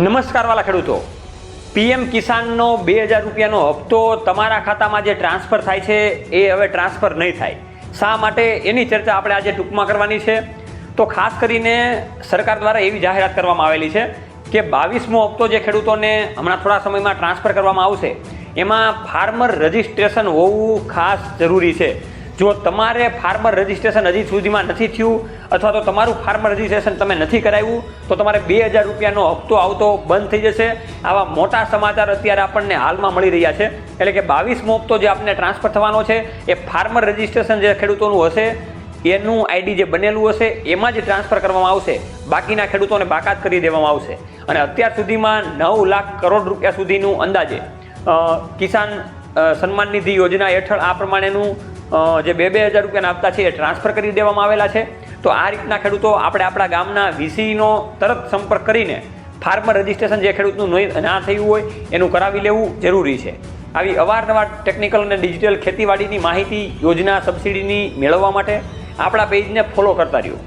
નમસ્કાર વાલા ખેડૂતો, પીએમ કિસાનનો 2000 રૂપિયાનો હપ્તો તમારા ખાતામાં જે ટ્રાન્સફર થાય છે એ હવે ટ્રાન્સફર નહીં થાય. શા માટે એની ચર્ચા આપણે આજે ટૂંકમાં કરવાની છે. તો ખાસ કરીને સરકાર દ્વારા એવી જાહેરાત કરવામાં આવેલી છે કે 22મો હપ્તો જે ખેડૂતોને હમણાં થોડા સમયમાં ટ્રાન્સફર કરવામાં આવશે એમાં ફાર્મર રજિસ્ટ્રેશન હોવું ખાસ જરૂરી છે. જો તમારે ફાર્મર રજિસ્ટ્રેશન હજી સુધીમાં નથી થયું અથવા તો તમારું ફાર્મર રજિસ્ટ્રેશન તમે નથી કરાવ્યું તો તમારે 2000 રૂપિયાનો હપ્તો આવતો બંધ થઈ જશે. આવા મોટા સમાચાર અત્યારે આપણને હાલમાં મળી રહ્યા છે. એટલે કે 22મો હપ્તો જે આપણને ટ્રાન્સફર થવાનો છે એ ફાર્મર રજિસ્ટ્રેશન જે ખેડૂતોનું હશે એનું આઈડી જે બનેલું હશે એમાં જ ટ્રાન્સફર કરવામાં આવશે. બાકીના ખેડૂતોને બાકાત કરી દેવામાં આવશે. અને અત્યાર સુધીમાં 9 લાખ કરોડ રૂપિયા સુધીનું અંદાજે કિસાન સન્માન નિધિ યોજના હેઠળ આ પ્રમાણેનું જે 2000 રૂપિયાના હપ્તા છે એ ટ્રાન્સફર કરી દેવામાં આવેલા છે. તો આ રીતના ખેડૂતો આપણે આપણા ગામના વીસીનો તરત સંપર્ક કરીને ફાર્મર રજિસ્ટ્રેશન જે ખેડૂતનું ના થયું હોય એનું કરાવી લેવું જરૂરી છે. આવી અવારનવાર ટેકનિકલ અને ડિજિટલ ખેતીવાડીની માહિતી, યોજના, સબસિડીની મેળવવા માટે આપણા પેજને ફોલો કરતા રહ્યો.